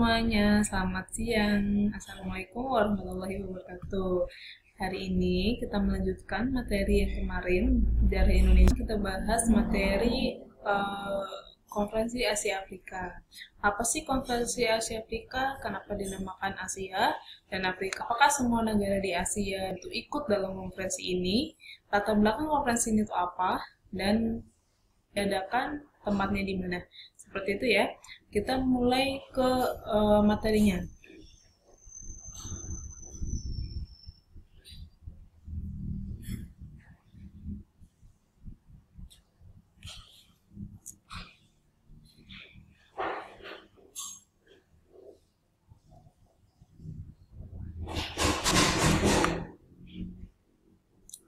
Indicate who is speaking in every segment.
Speaker 1: Semuanya, selamat siang. Assalamualaikum warahmatullahi wabarakatuh. Hari ini kita melanjutkan materi yang kemarin dari Indonesia. Kita bahas materi Konferensi Asia Afrika. Apa sih Konferensi Asia Afrika? Kenapa dinamakan Asia dan Afrika? Apakah semua negara di Asia itu ikut dalam konferensi ini? Latar belakang konferensi ini itu apa? Dan diadakan tempatnya di mana? Seperti itu ya. Kita mulai ke materinya.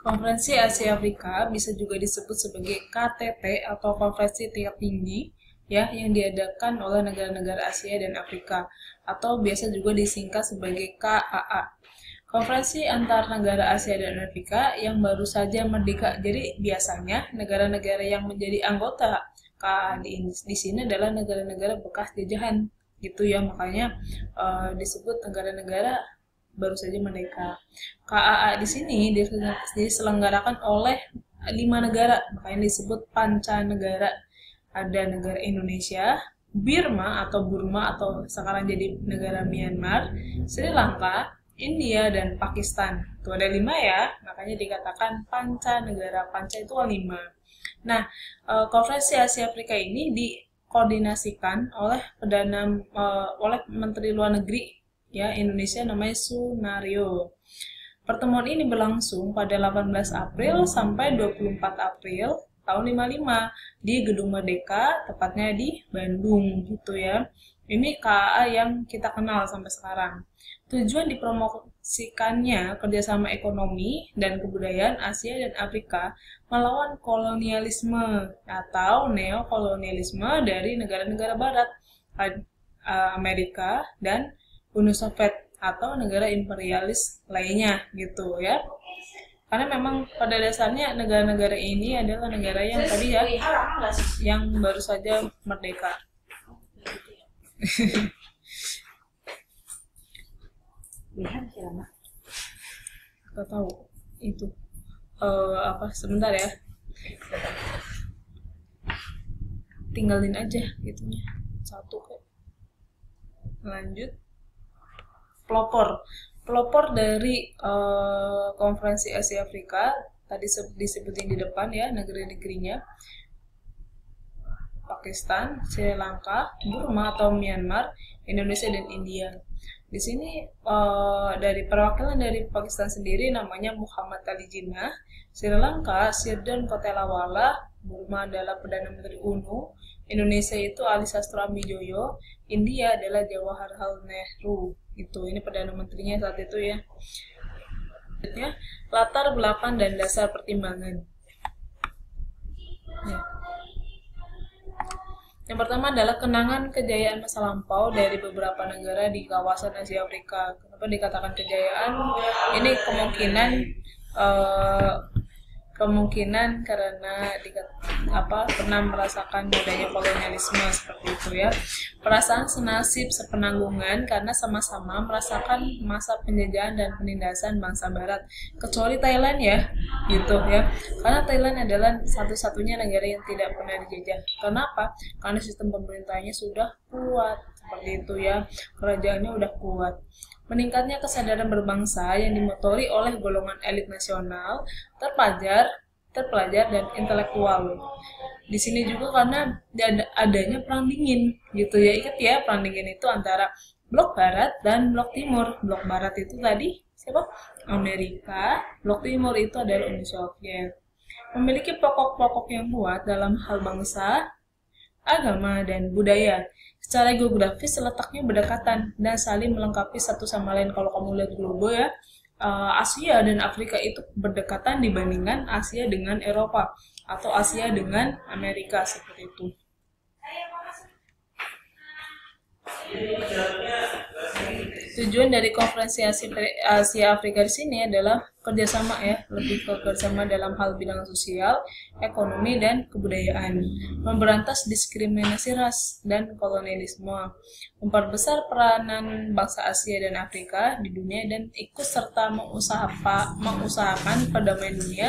Speaker 1: Konferensi Asia Afrika bisa juga disebut sebagai KTT atau Konferensi Tingkat Tinggi ya yang diadakan oleh negara-negara Asia dan Afrika atau biasa juga disingkat sebagai KAA. Konferensi antar negara Asia dan Afrika yang baru saja merdeka. Jadi biasanya negara-negara yang menjadi anggota KAA di sini adalah negara-negara bekas jajahan gitu ya, makanya disebut negara-negara baru saja merdeka. KAA di sini diselenggarakan oleh 5 negara, makanya disebut pancanegara. Ada negara Indonesia, Burma atau sekarang jadi negara Myanmar, Sri Lanka, India, dan Pakistan. Itu ada 5 ya, makanya dikatakan pancanegara. Panca itu 5. Nah, Konferensi Asia Afrika ini dikoordinasikan oleh oleh Menteri Luar Negeri ya Indonesia, namanya Sunario. Pertemuan ini berlangsung pada 18 April sampai 24 April tahun 55 di Gedung Merdeka, tepatnya di Bandung gitu ya. Ini KAA yang kita kenal sampai sekarang. Tujuan dipromosikannya kerjasama ekonomi dan kebudayaan Asia dan Afrika melawan kolonialisme atau neokolonialisme dari negara-negara Barat, Amerika, dan Uni Soviet atau negara imperialis lainnya gitu ya. Karena memang pada dasarnya negara-negara ini adalah negara yang tadi ya yang baru saja merdeka. Gak tahu itu apa, sebentar ya, tinggalin aja itunya satu kok. Lanjut. Pelopor dari Konferensi Asia Afrika tadi disebutin di depan ya negeri-negerinya: Pakistan, Sri Lanka, Burma atau Myanmar, Indonesia, dan India. Di sini dari perwakilan dari Pakistan sendiri namanya Muhammad Ali Jinnah, Sri Lanka Sirdon Kotelawala, Burma adalah Perdana Menteri UNU, Indonesia itu Ali Sastro Amidjojo, India adalah Jawaharlal Nehru. Gitu, ini Perdana Menterinya saat itu ya. Latar belakang dan dasar pertimbangan. Ya. Yang pertama adalah kenangan kejayaan masa lampau dari beberapa negara di kawasan Asia Afrika. Kenapa dikatakan kejayaan? Ini kemungkinan karena pernah merasakan adanya kolonialisme seperti itu ya. Perasaan senasib sepenanggungan karena sama-sama merasakan masa penjajahan dan penindasan bangsa Barat, kecuali Thailand ya, gitu ya. Karena Thailand adalah satu-satunya negara yang tidak pernah dijajah. Kenapa? Karena sistem pemerintahnya sudah kuat seperti itu ya, kerajaannya udah kuat. Meningkatnya kesadaran berbangsa yang dimotori oleh golongan elit nasional, terpelajar dan intelektual. Di sini juga karena adanya perang dingin gitu ya. Ingat ya, perang dingin itu antara blok barat dan blok timur. Blok barat itu tadi siapa? Amerika. Blok timur itu adalah Uni Soviet. Memiliki pokok-pokok yang kuat dalam hal bangsa, agama, dan budaya. Secara geografis letaknya berdekatan dan saling melengkapi satu sama lain. Kalau kamu lihat globo ya, Asia dan Afrika itu berdekatan dibandingkan Asia dengan Eropa atau Asia dengan Amerika seperti itu. Tujuan dari konferensi Asia Afrika di sini adalah kerjasama ya, lebih ke kerjasama dalam hal bidang sosial, ekonomi, dan kebudayaan, memberantas diskriminasi ras dan kolonialisme, memperbesar peranan bangsa Asia dan Afrika di dunia, dan ikut serta mengusahakan perdamaian dunia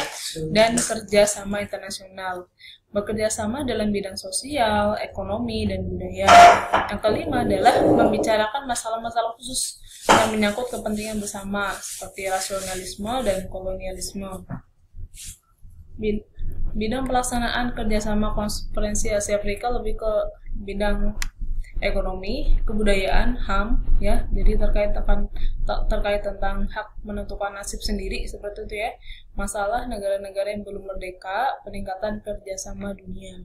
Speaker 1: dan kerjasama internasional, bekerja sama dalam bidang sosial, ekonomi, dan budaya. Yang kelima adalah membicarakan masalah-masalah khusus yang menyangkut kepentingan bersama seperti rasionalisme dan kolonialisme. Bidang pelaksanaan kerjasama konferensi Asia Afrika lebih ke bidang ekonomi, kebudayaan, HAM ya. Jadi terkait tentang hak menentukan nasib sendiri seperti itu ya. Masalah negara-negara yang belum merdeka, peningkatan kerjasama dunia.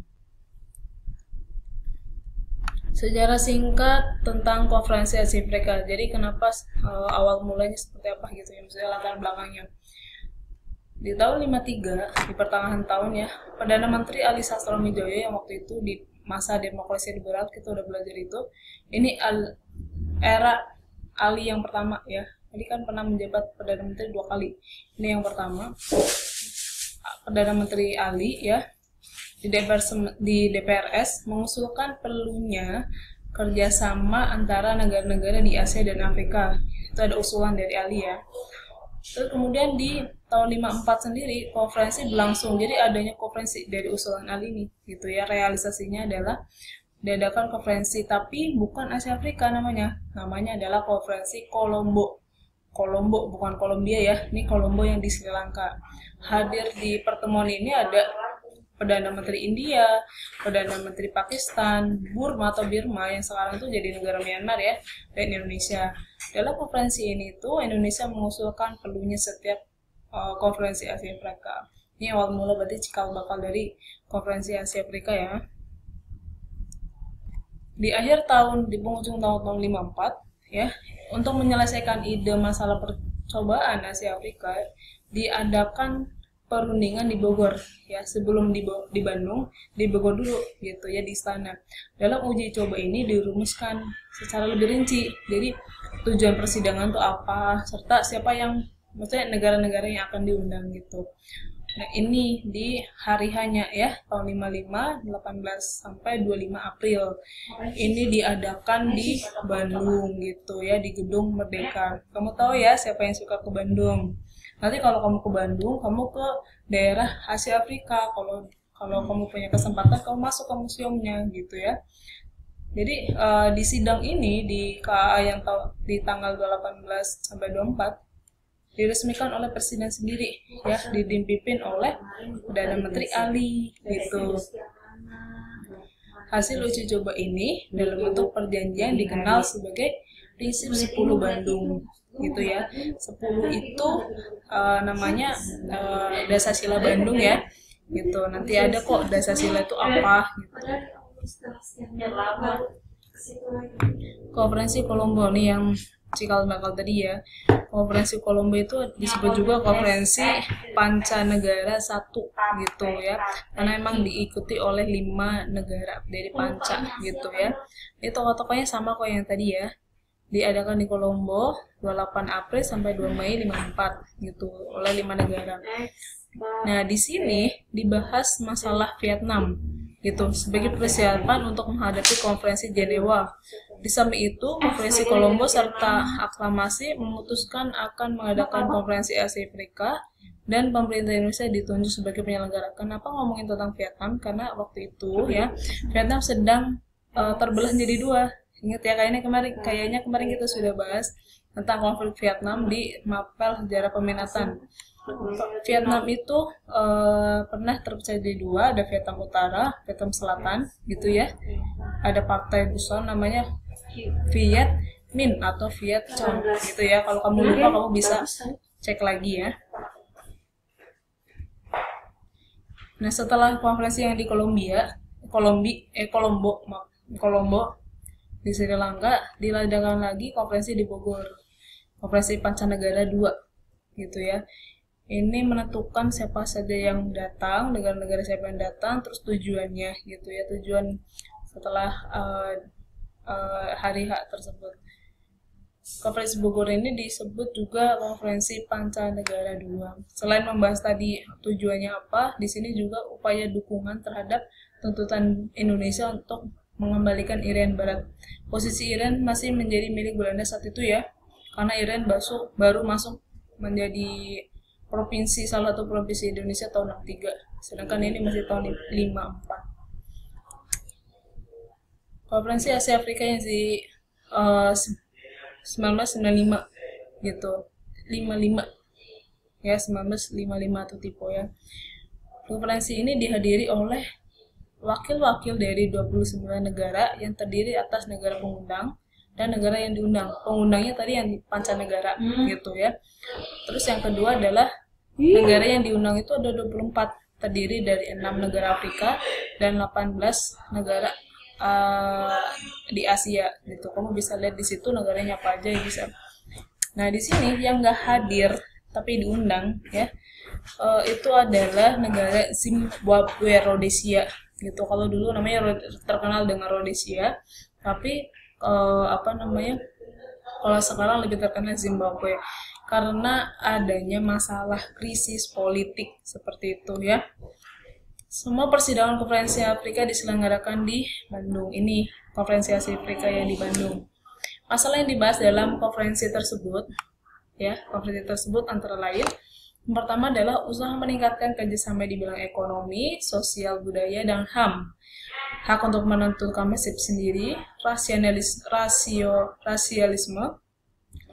Speaker 1: Sejarah singkat tentang konferensi Asia Afrika. Jadi kenapa awal mulanya seperti apa gitu ya, misalnya latar belakangnya. Di tahun 53, di pertengahan tahun ya, Perdana Menteri Ali Sastroamidjojo yang waktu itu di masa demokrasi liberal, kita udah belajar itu, ini era Ali yang pertama ya. Jadi kan pernah menjabat Perdana Menteri 2 kali. Ini yang pertama, Perdana Menteri Ali ya, di DPRS mengusulkan perlunya kerjasama antara negara-negara di Asia dan Afrika. Itu ada usulan dari Ali ya. Terus kemudian di tahun 54 sendiri konferensi berlangsung. Jadi adanya konferensi dari usulan Ali ini gitu ya. Realisasinya adalah diadakan konferensi, tapi bukan Asia Afrika namanya. Namanya adalah konferensi Kolombo. Kolombo bukan Kolombia ya. Ini Kolombo yang di Sri Lanka. Hadir di pertemuan ini ada Perdana Menteri India, Perdana Menteri Pakistan, Burma atau Birma yang sekarang itu jadi negara Myanmar ya, dan Indonesia. Dalam konferensi ini tuh Indonesia mengusulkan perlunya setiap konferensi Asia Afrika. Ini awal mula berarti cikal bakal dari konferensi Asia Afrika ya. Di akhir tahun, di penghujung tahun 54 ya, untuk menyelesaikan ide masalah percobaan Asia Afrika, diadakan perundingan di Bogor ya, sebelum di Bandung, di Bogor dulu gitu ya, di istana. Dalam uji coba ini dirumuskan secara lebih rinci. Jadi tujuan persidangan itu apa, serta siapa yang, maksudnya negara-negara yang akan diundang gitu. Nah, ini di hari hanya ya, tahun 55, 18 sampai 25 April. Ini diadakan di Bandung gitu ya, di Gedung Merdeka. Kamu tahu ya siapa yang suka ke Bandung. Nanti kalau kamu ke Bandung, kamu ke daerah Asia Afrika. Kalau kamu punya kesempatan, kamu masuk ke museumnya gitu ya. Jadi di sidang ini di KA yang di tanggal 18 sampai 24 diresmikan oleh presiden sendiri ya, dipimpin oleh Perdana Menteri Ali gitu. Hasil uji coba ini dalam bentuk perjanjian dikenal sebagai prinsip 10 Bandung gitu ya. 10 itu namanya Dasar-Sila Bandung ya gitu. Nanti ada kok Dasar-Sila itu apa gitu. Konferensi Kolombo nih yang cikal bakal tadi ya. Konferensi Kolombo itu disebut juga konferensi Pancanegara 1 gitu ya, karena emang diikuti oleh 5 negara dari Panca gitu ya. Ini tokoh-tokohnya sama kok yang tadi ya, diadakan di Kolombo 28 April sampai 2 Mei 54 gitu oleh 5 negara. Nah di sini dibahas masalah Vietnam gitu sebagai persiapan untuk menghadapi konferensi Jenewa. Di samping itu, konferensi Kolombo serta aklamasi memutuskan akan mengadakan konferensi Asia Afrika, dan pemerintah Indonesia ditunjuk sebagai penyelenggara. Kenapa ngomongin tentang Vietnam? Karena waktu itu ya Vietnam sedang terbelah jadi 2. Ingat ya, kayaknya kemarin kita sudah bahas tentang konflik Vietnam di mapel sejarah peminatan. Vietnam itu pernah terpecah jadi 2, ada Vietnam Utara, Vietnam Selatan gitu ya. Ada partai Buson namanya Viet Minh atau Viet Cong gitu ya. Kalau kamu lupa, kamu bisa cek lagi ya. Nah, setelah konferensi yang di Kolombo di Sri Lanka, diadakan lagi konferensi di Bogor. Konferensi Pancanegara 2 gitu ya. Ini menentukan siapa saja yang datang, negara-negara siapa yang datang, terus tujuannya gitu ya, tujuan setelah hari H tersebut. Konferensi Bogor ini disebut juga Konferensi Pancanegara II. Selain membahas tadi tujuannya apa, di sini juga upaya dukungan terhadap tuntutan Indonesia untuk mengembalikan Irian Barat. Posisi Irian masih menjadi milik Belanda saat itu ya, karena Irian baru masuk menjadi provinsi, salah satu provinsi Indonesia tahun 63, sedangkan ini masih tahun 54. Konferensi Asia Afrika yang di 1995 gitu, 55 ya, 1955 atau tipe ya. Konferensi ini dihadiri oleh wakil-wakil dari 29 negara yang terdiri atas negara pengundang dan negara yang diundang. Pengundangnya tadi yang pancanegara gitu ya. Terus yang kedua adalah negara yang diundang itu ada 24, terdiri dari 6 negara Afrika dan 18 negara di Asia gitu. Kamu bisa lihat di situ negaranya apa aja yang bisa. Nah, di sini yang nggak hadir tapi diundang ya, itu adalah negara Zimbabwe Rhodesia gitu. Kalau dulu namanya terkenal dengan Rhodesia, tapi kalau sekarang lebih terkenal Zimbabwe karena adanya masalah krisis politik seperti itu ya. Semua persidangan Konferensi Afrika diselenggarakan di Bandung. Ini Konferensi Asia Afrika yang di Bandung. Masalah yang dibahas dalam konferensi tersebut, ya, konferensi tersebut antara lain, yang pertama adalah usaha meningkatkan kerjasama di bidang ekonomi, sosial, budaya, dan HAM. Hak untuk menentukan nasib sendiri, rasialisme,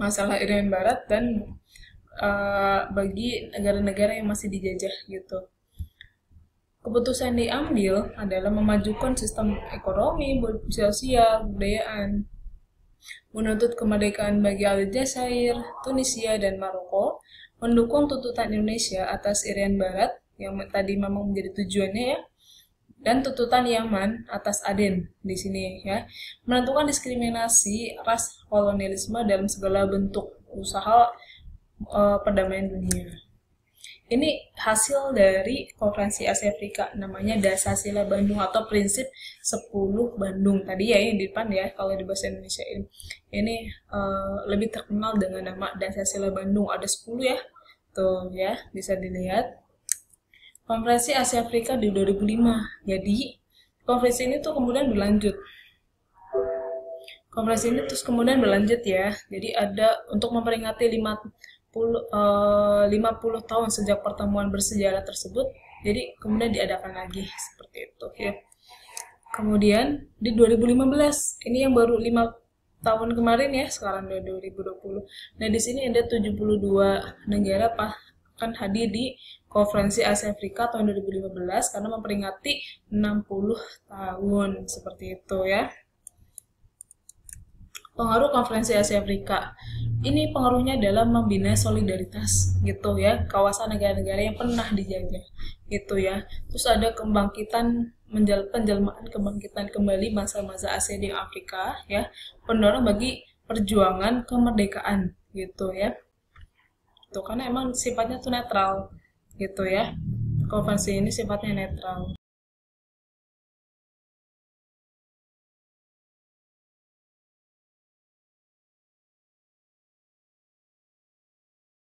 Speaker 1: masalah Irian Barat, dan bagi negara-negara yang masih dijajah gitu. Keputusan diambil adalah memajukan sistem ekonomi, sosial, budayaan, menuntut kemerdekaan bagi Aljazair, Tunisia, dan Maroko, mendukung tuntutan Indonesia atas Irian Barat, yang tadi memang menjadi tujuannya ya, dan tuntutan Yaman atas Aden di sini ya, menentukan diskriminasi ras, kolonialisme dalam segala bentuk usaha perdamaian dunia. Ini hasil dari Konferensi Asia Afrika, namanya Dasar-Sila Bandung atau Prinsip 10 Bandung. Tadi ya yang di depan ya, kalau di bahasa Indonesia ini lebih terkenal dengan nama Dasar-Sila Bandung. Ada 10 ya, tuh ya, bisa dilihat. Konferensi Asia Afrika di 2005. Jadi, konferensi ini tuh kemudian berlanjut. Konferensi ini terus kemudian berlanjut ya. Jadi ada untuk memperingati 50 tahun sejak pertemuan bersejarah tersebut, jadi kemudian diadakan lagi seperti itu ya. Kemudian di 2015, ini yang baru 5 tahun kemarin ya, sekarang udah 2020. Nah, di sini ada 72 negara akan hadir di Konferensi Asia Afrika tahun 2015 karena memperingati 60 tahun seperti itu ya. Pengaruh Konferensi Asia Afrika. Ini pengaruhnya adalah membina solidaritas gitu ya, kawasan negara-negara yang pernah dijajah gitu ya. Terus ada penjelmaan kebangkitan kembali masa-masa Asia di Afrika ya, pendorong bagi perjuangan kemerdekaan gitu ya. Tuh, karena emang sifatnya tuh netral gitu ya. Konferensi ini sifatnya netral.